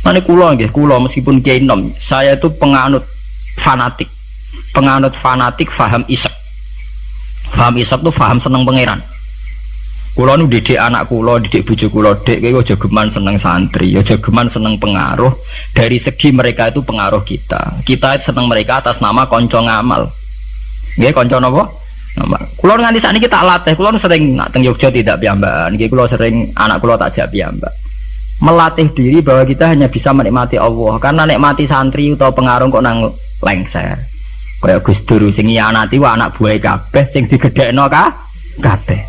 Mane kula nggih, kula meskipun kiai nom, saya itu penganut fanatik. Penganut fanatik faham isek. Faham isek tuh faham seneng pangeran. Kula nu didik anak kula, didik bojo kula, Dek kowe aja geman seneng santri, aja geman seneng pengaruh. Dari segi mereka itu pengaruh kita. Kita seneng mereka atas nama kanca ngamal. Nggih, kanca napa? Ngamal. Kula nganti sakniki tak latih, kula sering nak teng Yogya tidak piyambakan. Nggih kula sering anak kula tak jak piyambak. Melatih diri bahwa kita hanya bisa menikmati Allah. Karena nikmati santri atau pengaruh kok nang lengser. Kaya Gus Dur sing nyianati wa anak buah kabeh sing digedhekno kabeh.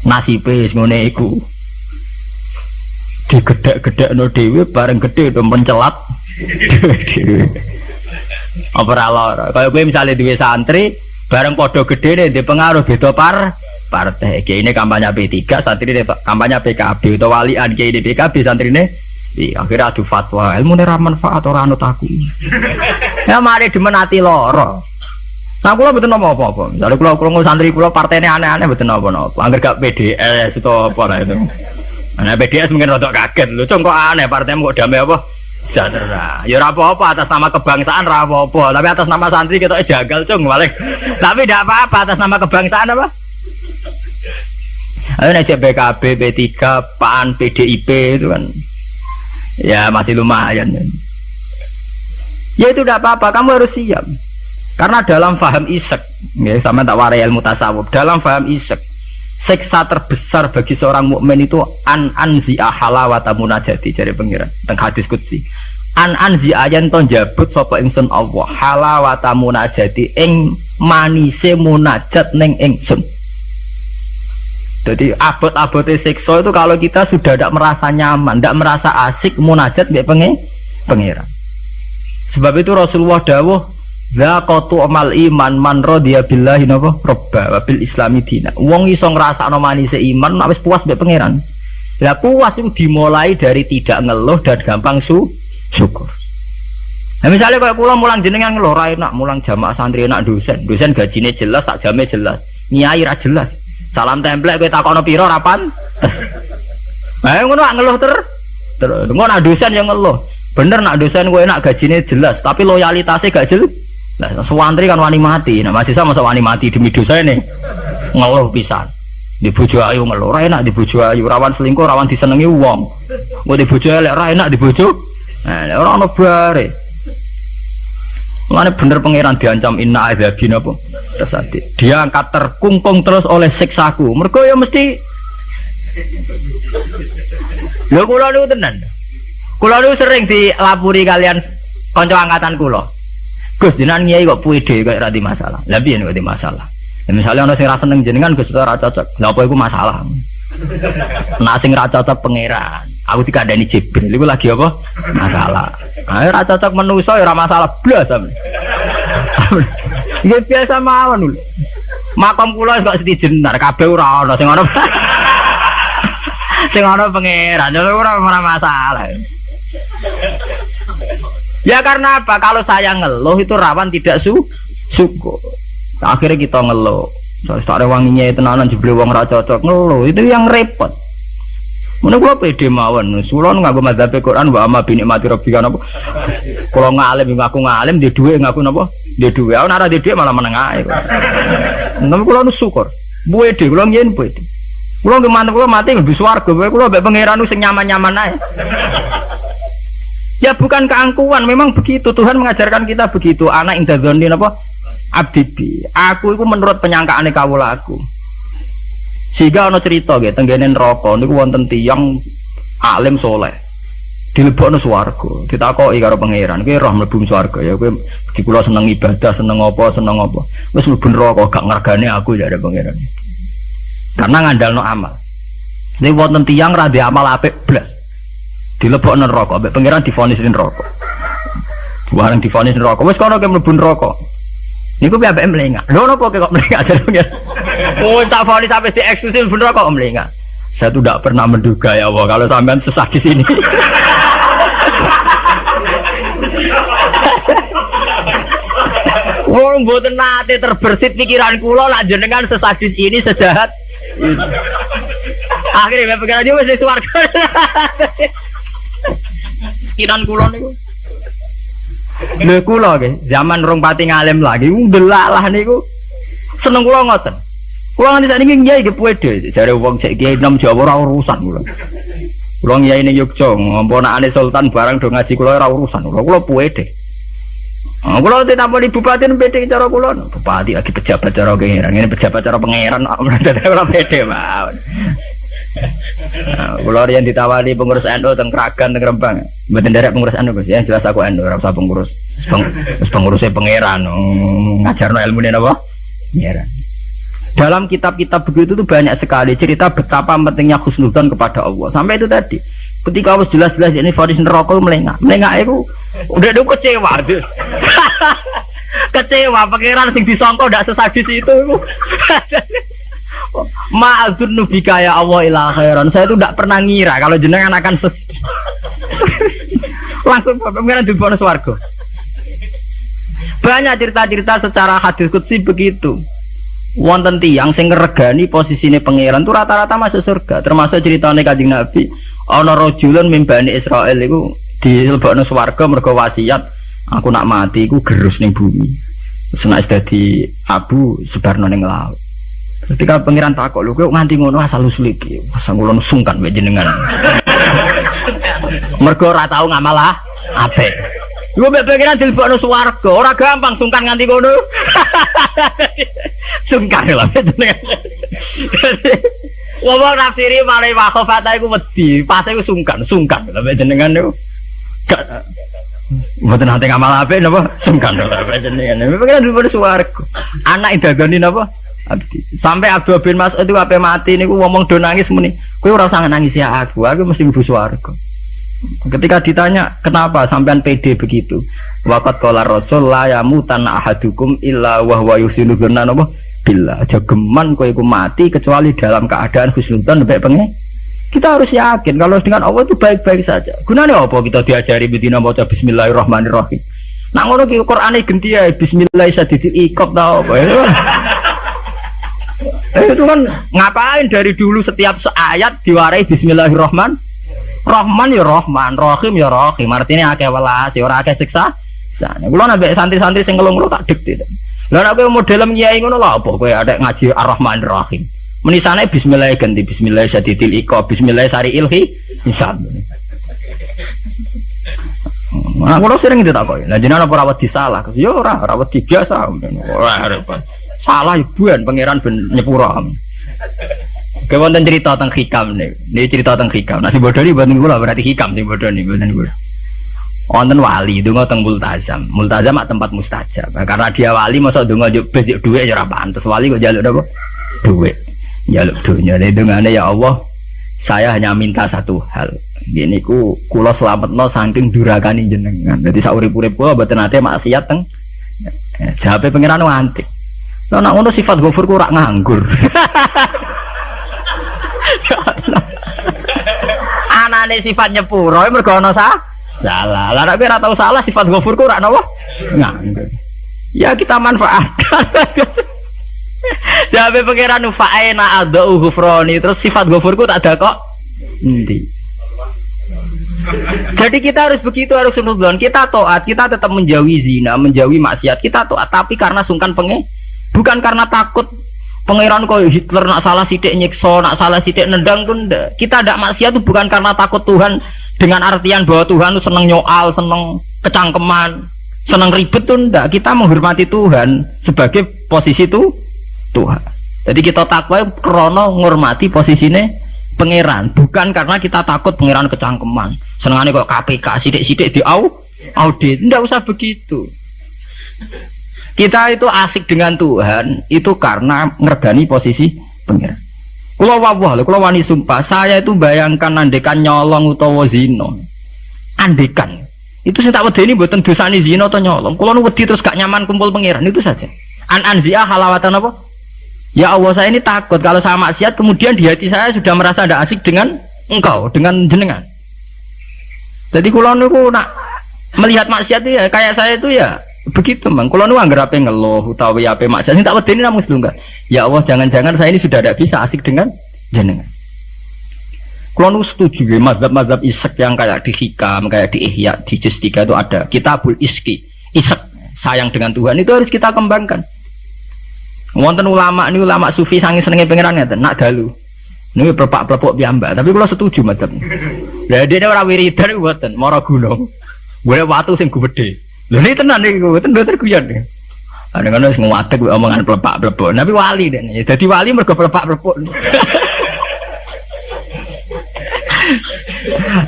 Nasibe wis ngene iku. Digedhek-gedhekno dhewe bareng gedhe do mencelat dhewe. Apa ora lara. Kaya kowe misale duwe santri bareng padha gedhene ndek pengaruh beda partai. Kiai ini kampanye P3, santri ini kampanye PKB atau walian kiai ini PKB, santri ini akhirnya adu fatwa ilmu ini manfaat orang anut aku. Ya mari dimenati loro. Nah kula mboten apa-apa. Misalnya kula krungu santri kula partene aneh-aneh mboten apa-apa. Angger gak PDS atau apa lah itu. Nah PDS mungkin rada kaget lho, kok aneh partaimu kok damai apa? Sejahtera. Ya ora apa-apa atas nama kebangsaan ora apa-apa, tapi atas nama santri ketoke jagal cung paling. Tapi ndak apa-apa atas nama kebangsaan apa? Ayo ngajak PKB, P3, PAN, PDIP itu kan. Ya masih lumayan. Ya itu tidak apa-apa, kamu harus siap. Karena dalam faham isek, ya, sama tak warai ilmu tasawuf. Dalam faham isek, siksa terbesar bagi seorang mukmin itu anzi'a halawata munajati dari pengiran. Teng hadis qudsi. Anzi'a yen to njabut sapa ingsun Allah halawata munajati ing manise munajat ning ingsun. Jadi abot-abote siksa itu kalau kita sudah tidak merasa nyaman, tidak merasa asik munajat mbek pengiran. Sebab itu Rasulullah dawuh zaqatu amal iman man radiya billahi robba wa bil islami dina. Wong iso ngrasakno manise iman nek wis puas mbek pangeran. Lah puas itu dimulai dari tidak ngeluh dan gampang syukur. Nah misalnya kayak kula mulang jenengan ngeluh ra enak, mulang jamaah santri enak dosen gajine jelas, sak jame jelas, nyai ra jelas. Salam templek kowe takono pira ra pantes. Ngono nak ngeluh terus ngono nak dosen yang ngeluh. Bener nak dosen kowe enak gajine jelas, tapi loyalitasnya gak jelas. Nah, santri kan wani mati. Nah, mahasiswa masa wani mati demi dosa ini. Ngeluh pisan. Di bojo ayu ngeluh, ra enak di bojo ayu, rawan selingkuh, rawan disenengi wong. Kok di bojo elek ra enak di bojo. Nah, ora ono bare. Mulane bener pangeran diancam inna adzabina apa? Tersati. Dia angkat terkungkung terus oleh siksaku. Mergo ya mesti lho kula niku tenan. Kula niku sering dilapuri kalian kanca angkatan kula. Gus jenengan nyai kok puede kok ora di masalah. Lah piye nek di masalah? Ya misale ana sing ra seneng jenengan Gus ora cocok. Lah apa iku masalah? Nek sing ra cocok pangeran, aku dikandani Jibril iku lagi apa? Masalah. Ayo ra cocok manusa ya ora masalah blas sampe. Ya biasa mawon lho. Makom kula wis kok setijenar kabeh ora ana sing ana. Sing ana pangeran ora masalah. Ya karena apa? Kalau saya ngeluh itu rawan tidak syukur. Akhirnya kita ngeluh. Soalnya tak rewanginya tenanan jebule wong ra cocok ngeluh itu yang repot. Mana gua pede mawon. Sulon nganggo madzhab Quran wa amma bi nikmati rabbika napa. Kalau ngalim ngaku ngalim di dhuwit ngaku napa? Di dhuwit. Ana ora di dhuwit malah meneng ae. Nang kula nu syukur. Pede kula yen pede. Kula nggih mantep kula mati nggih swarga. Kula mbek pangeran sing nyaman-nyaman ae. Ya bukan keangkuhan, memang begitu Tuhan mengajarkan kita begitu. Anak indadzoni apa? Abdibi. Aku itu menurut penyangkaane kawula aku. Sehingga ana cerita nggih tenggene neraka niku wonten tiyang alim saleh. Dilebokno swarga. Ditakoki karo pangeran, "Kowe roh mlebu swarga ya kowe iki kula seneng ibadah, seneng apa? Wis mlebu neraka gak ngergane aku ya ada pangeran." Karena ngandalno amal. Nek wonten tiyang ra ndek amal apik blas. Dilebokno neraka, mbek pangeran divonis neraka. Bareng divonis neraka, wis kono ke mlebu neraka. Niku piye ambek mlengak. Lho napa kok mlengak jare pangeran? Oh, tak vonis sampai dieksklusif mlebu neraka kok mlengak. Saya tuh tidak pernah menduga ya Allah kalau sampean sesadis ini. Wong mboten nate terbersit pikiran kula lak jenengan sesadis ini sejahat ini. Akhirnya pengen aja wis swarga. keyakinan kula niku. Lho kula nggih, zaman rong pati ngalim lagi ndelalah niku. Seneng kula ngoten. Kula nganti sakniki nggih nggih pede, jare wong cek kiai nom Jawa ora urusan kula. Kula kiai ning Yogya, ngomponakane sultan barang do ngaji kula ora urusan. Kula pede. Kula ditampani bupati pede cara kula. Bupati lagi pejabat cara pangeran, ngene pejabat cara pangeran ora pede mawon. Kula riyen ditawani pengurus NU teng Kragan teng Rembang. Mboten derek pengurus NU Gus ya, jelas aku NU ora usah pengurus. Wis pengurusé pangeran ngajarno ilmune napa? Pangeran. Dalam kitab-kitab begitu tuh banyak sekali cerita betapa pentingnya husnudzon kepada Allah. Sampai itu tadi. Ketika harus jelas-jelas ini vonis neraka melengak. Melengak itu udah kecewa tuh. Kecewa pangeran sing disangka ndak sesadis itu. Ma'adzun nubika ya Allah ila khairan. Saya itu tidak pernah ngira kalau jenengan akan langsung pengiran di bonus warga. Banyak cerita-cerita secara hadis qudsi begitu. Wonten tiyang sing ngregani posisine pangeran itu rata-rata masuk surga. Termasuk ceritane Kanjeng Nabi, ana rajulun min Bani Israil iku dilebokno swarga mergo wasiat, aku nak mati iku gerus ning bumi. Terus nek dadi abu sebarno ning laut. Ketika pangeran takok lho kok nganti ngono asal usul iki. Pasang kula sungkan mek jenengan. Mergo ora tau ngamal apik. Iku mek pangeran dilebokno swarga, ora gampang sungkan nganti ngono. Sungkan lho jenengan. Wong nafsiri malih wakhofata iku wedi, pas iku sungkan lho mek jenengan niku. Mboten nate ngamal apik napa sungkan lho mek jenengan. Pangeran dilebokno swarga. Anak idagani napa? Sampai Abdul bin Mas'ud itu ape mati niku ngomong do nangis muni kowe ora usah nangis ya aku mesti mlebu swarga. Ketika ditanya kenapa sampean pede begitu, waqat qala rasul la yamutan ahadukum illa wa huwa yusinu dzanna billah, aja geman kowe iku mati kecuali dalam keadaan husnudzon mbek pengen. Kita harus yakin kalau dengan Allah itu baik-baik saja. Gunane apa kita diajari bedina maca bismillahirrahmanirrahim. Nak ngono ki Qur'ane genti ya bismillah sadidil iqab ta apa. Itu kan ngapain dari dulu setiap ayat diwarai bismillahirrahman Rahman ya Rahman, Rahim ya Rahim. Artinya akeh welas, ora akeh siksa. Kula nambah santri-santri sing ngelung tak dikte. Lah nek kowe model kiai ngono lho apa kowe ada ngaji Ar-Rahman Ar-Rahim. Menisane bismillah ganti bismillah sadidil iqab, bismillah sari ilhi hisab. Nah, kula sering ditakoki. Lah jenengan apa rawat disalah? Ya ora, rawat biasa. Ora repot. Salah ibuan pangeran ben nyepuro. Kewonten cerita tentang hikam nih. Ini cerita tentang hikam. Nah si bodoh ini buatan gula berarti hikam si bodoh ini buatan gula. Wonten wali donga teng multazam. Multazam mak tempat mustajab. Karena dia wali mosok donga juk duit ya ora pantes. Wali kok njaluk apa? Duit. Njaluk dunya. Dongane ya Allah, saya hanya minta satu hal. Gini ku kula slametno saking durakane jenengan. Dadi sak urip-urip kula mboten nate maksiat teng. Jawabe pangeran antik. Lah nek ngono sifat ghafur ku ora nganggur. Anane sifat nyepuro mergo ana salah. Lah nek ora tau salah sifat ghafur ku ora napa? Nganggur. Ya kita manfaatkan. Jawabe pangeran fa'ina adau ghufrani terus sifat ghafur ku tak ada kok. Endi? Jadi kita harus begitu, harus husnudzon. Kita taat, kita tetap menjauhi zina, menjauhi maksiat. Kita taat tapi karena sungkan bukan karena takut pangeran kok Hitler nak salah sidik nyiksa, nak salah sidik nendang pun kita tidak maksiat itu bukan karena takut Tuhan dengan artian bahwa Tuhan itu seneng nyoal, seneng kecangkeman, seneng ribet tuh ndak. Kita menghormati Tuhan sebagai posisi itu Tuhan. Jadi kita takwa krono menghormati posisinya pangeran, bukan karena kita takut pangeran kecangkeman. Senengane kok KPK sidik-sidik di audit, ndak usah begitu. Kita itu asik dengan Tuhan itu karena ngergani posisi pangeran. Kula wawah, kula wani sumpah, saya itu bayangkan andekan nyolong utawa zina. Andekan. Itu sing tak wedeni mboten dosane zina atau nyolong. Kula nu wedi terus gak nyaman kumpul pangeran itu saja. Anzia halawatan apa? Ya Allah, saya ini takut kalau saya maksiat kemudian di hati saya sudah merasa tidak asik dengan engkau, dengan jenengan. Jadi kula niku nak melihat maksiat itu ya kayak saya itu ya begitu mang. Kalau nu anggere ape ngeluh utawi ape maksiat sing tak wedeni namung sedunggal. Ya Allah, jangan-jangan saya ini sudah tidak bisa asik dengan jenengan. Kalau nu setuju ya mazhab-mazhab isek yang kayak di Hikam, kayak di Ihya, di Juz 3 itu ada Kitabul Iski, isek sayang dengan Tuhan itu harus kita kembangkan. Wonten ulama ini ulama sufi sangi senenge pangeran ngeten, nak dalu. Ini perpak-perpok piyambak, tapi kalau setuju mazhab. Lah dene ora wiridan mboten, mara gunung. Golek watu sing gedhe. Lho ini tenan iki mboten terguyon. Kadang-kadang wis ngadeg omongan plepak-plepok. Tapi wali dene. Dadi wali mergo plepak-plepok.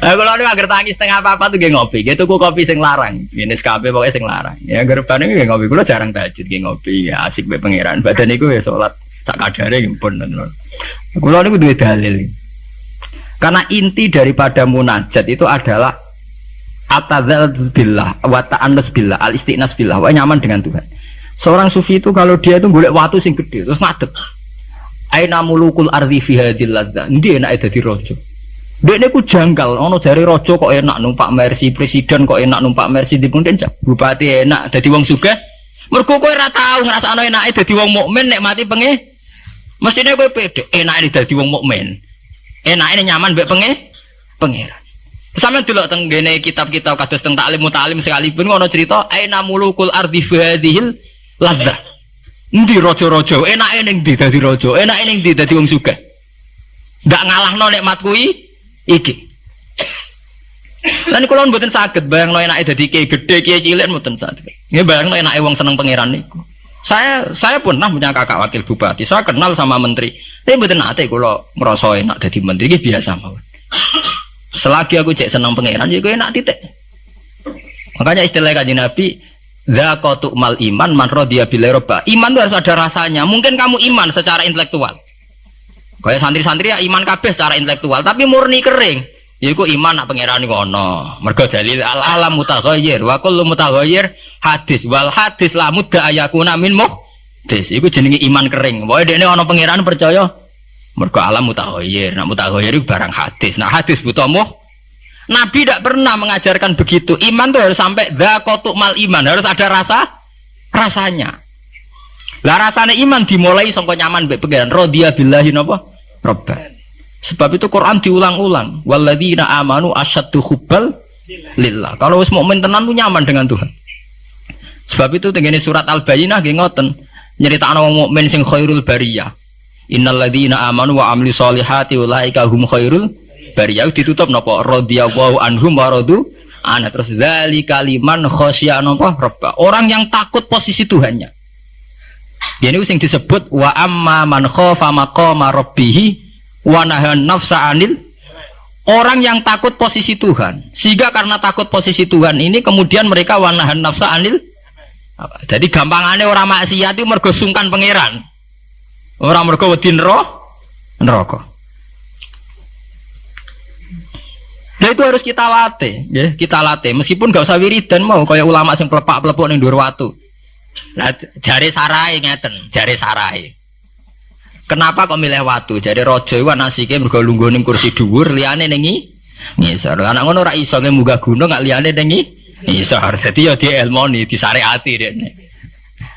Kalau ini agar tangis setengah apa tuh gak ngopi, gitu tuku kopi sing larang, ini SKP pokoknya sing larang. Ya gerban ini gak ngopi, kalau jarang tahajud gak ngopi, ya asik be pangeran. Badan itu ya sholat tak kadare gimpun. Kalau ini dua dalil. Karena inti daripada munajat itu adalah atadzal billah, wa ta'annus billah, al istiqnas billah, wa nyaman dengan Tuhan. Seorang sufi itu kalau dia itu golek watu sing gede terus ngadeg. Aina mulukul ardi fi hadhil ladzah. Ndi enak dadi raja. Dekne ku janggal, ono jare raja kok enak numpak Mercy, presiden kok enak numpak Mercy dipundhen bupati enak dadi wong sugih. Mergo kowe ora tau ngrasakno enake dadi wong mukmin nek mati penge. Mestine kowe pede enake dadi wong mukmin. Enake nyaman mbek pangeran. Sampeyan delok teng ngene kitab-kitab kados teng taklim mutalim sekalipun ono cerita aina mulukul ardi hadhil ladzah. Endi raja-raja enake ning ndi dadi raja, enake ning ndi dadi wong sugih. Ndak ngalahno nikmat kuwi iki. Lan kula mboten saged bayangno enake dadi kiai gedhe kiai cilik mboten saged. Nggih bayangno enake wong seneng pangeran niku. Saya pernah punya kakak wakil bupati. Saya kenal sama menteri. Tapi mboten nate kula ngrasa enak dadi menteri iki biasa mawon. Selagi aku cek seneng pangeran ya kowe enak titik. Makanya istilah Kanjeng Nabi zaqatu mal iman man radiya billahi robba. Iman itu harus ada rasanya. Mungkin kamu iman secara intelektual. Kayak santri-santri ya iman kabeh secara intelektual, tapi murni kering. Yaiku iman nak pangeran iku ana. Mergo dalil al-alam mutaghayyir wa kullu mutaghayyir hadis wal hadis la mudda ayakuna min muhdis. Iku jenenge iman kering. Pokoke dekne ana pangeran percaya mergo alam mutaghayyir. Nak mutaghayyir iku barang hadis. Nah hadis buta Nabi tidak pernah mengajarkan begitu. Iman tuh harus sampai dzaqatu mal iman, harus ada rasanya. Lah rasane iman dimulai sangka nyaman mbek pangeran radhiya billahi napa robba. Sebab itu Quran diulang-ulang walladzina amanu asyaddu hubbal lillah. Kalau wis mukmin tenan tuh nyaman dengan Tuhan. Sebab itu tengene surat Al-Bayyinah nggih ngoten nyeritakno wong mukmin sing khairul bariyah. Innalladzina amanu wa amilus solihati ulaika hum khairul bariyah. Ditutup napa radhiyallahu anhum wa radu ana terus zalika liman khasya napa robba. Orang yang takut posisi Tuhannya. Ini yang disebut wa amma man khafa maqama rabbih wa nahan nafsa anil. Orang yang takut posisi Tuhan, sehingga karena takut posisi Tuhan ini kemudian mereka wa nahan nafsa anil. Jadi gampangane orang maksiat itu mergo sungkan pangeran. Orang mergo wedi neraka. Nah itu harus kita latih, ya, kita latih meskipun gak usah wiridan mau kayak ulama sing pelepak-pelepuk ning dhuwur watu. Lah jare sarai ngeten, jare sarai. Kenapa kok milih watu? Jare raja iku anasike mergo lungguh ning kursi dhuwur, liyane ning ngisor. Anak ngono ora iso munggah gunung gak liyane ning ngisor. Dadi ya dielmoni, disyariati dekne.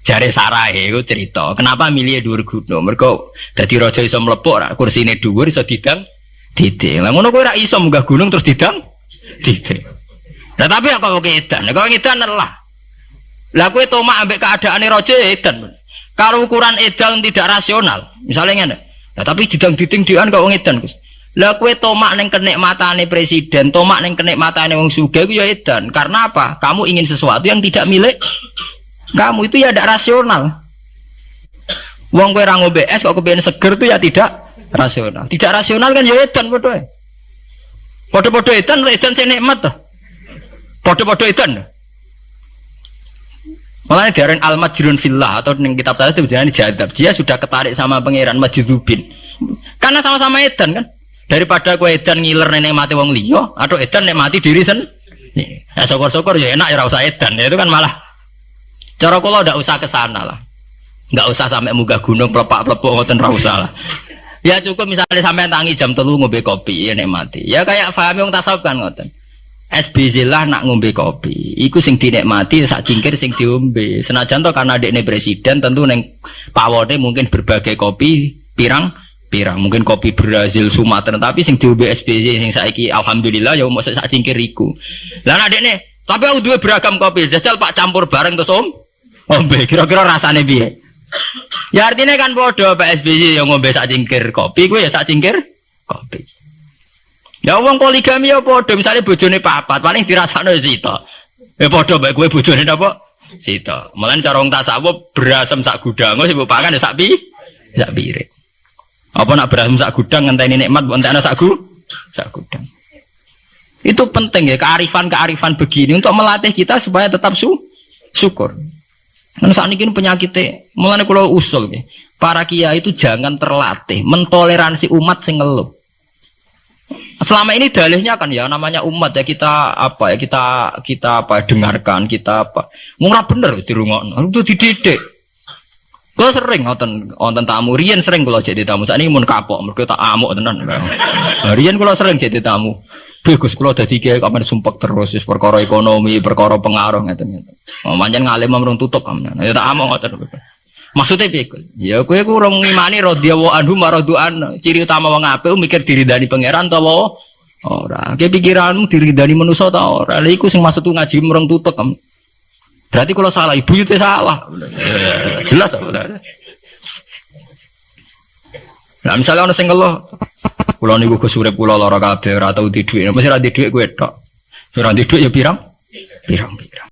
Jare sarai iku cerita. Kenapa milih dhuwur gunung? Mergo dadi raja iso mlepuk, kursine dhuwur iso didang titik. Lah ngono kowe ora iso munggah gunung terus didang titik. Lah tapi kok edan? Kok edan lah. Lah kowe tomak ambek keadaane raja edan. Kalau ukuran edan tidak rasional, misalnya ngene. Lah tapi didang-diding dhewean kok wong edan, Gus. Lah kowe tomak ning kenikmatane presiden, tomak ning kenikmatane wong sugih ku ya edan. Karena apa? Kamu ingin sesuatu yang tidak milik kamu, itu ya tidak rasional. Wong kowe ra ngombe es kok kepengin seger itu ya tidak rasional. Tidak rasional kan ya edan padha. Padha-padha edan sing nikmat to. Padha-padha edan. Makanya diaran al-majrun fillah atau ning kitab saya itu jangan dijadab. Dia sudah ketarik sama pangeran majdzubin. Karena sama-sama edan kan. Daripada kowe edan ngiler nek mati wong liya atau edan nek mati diri sendiri. Ya syukur-syukur ya enak ya ora usah edan. Ya, itu kan malah cara kula ndak usah ke sana lah. Ndak usah sampai munggah gunung plepak-plepuk ngoten ra usah lah. Ya cukup misalnya sampai tangi jam 3 ngombe kopi ya nek mati. Ya kayak paham wong tasawuf kan ngoten. SBZ lah nak ngombe kopi. Iku sing dinikmati sak cingkir sing diombe. Senajan to karena dekne presiden tentu neng pawone mungkin berbagai kopi pirang pirang. Mungkin kopi Brazil Sumatera tapi sing diombe SBY sing saiki alhamdulillah ya mosok sak cingkir iku. Lah adekne, tapi aku duwe beragam kopi. Jajal Pak campur bareng terus ombe. Kira-kira rasane piye? Ya artinya kan padha Pak SBY yang ngombe sak cingkir kopi, kowe ya sak cingkir kopi. Ya wong poligami ya padha, misale bojone papat, paling dirasakno sita. Ya padha bae kowe bojone napa? Sita. Mulane cara wong tasawuf berasem sak gudang, sing mbok pakan ya sak piring. Apa nak berasem sak gudang ngenteni nikmat mbok entekno sak gudang. Itu penting ya kearifan begini untuk melatih kita supaya tetap syukur. Dan saat ini penyakitnya, mulanya kalau usul ya, para kiai itu jangan terlatih mentoleransi umat sing ngeluh. Selama ini dalihnya kan ya namanya umat ya kita apa ya kita apa dengarkan kita apa murah bener dirungokno itu dididik. Kalau sering nonton tamu riyen sering kalau jadi tamu saat ini mun kapok mergo tak amuk tenan. Riyen kalau sering jadi tamu bagus kalau dadi kiai kapan sumpek terus perkara ekonomi perkara pengaruh ngeten-ngeten. Pancen ngalim merung tutup kamen. Ya tak amuk ngoten. Maksudnya piye? Ya kowe ku urung ngimani radhiyallahu anhu maradu'an. Ciri utama wong apik mikir diridani pangeran ta wae ora. Ki pikiranmu diridani manusa ta ora. Lha iku sing maksud ngaji merung tutuk. Berarti kalau salah ibu itu salah. Jelas apa? Lah misalnya ana sing ngeluh kula niku Gus urip kula lara kabeh ora tau di dhuwit. Mesti ra di dhuwit kowe tok. Ora di dhuwit ya pirang? Pirang.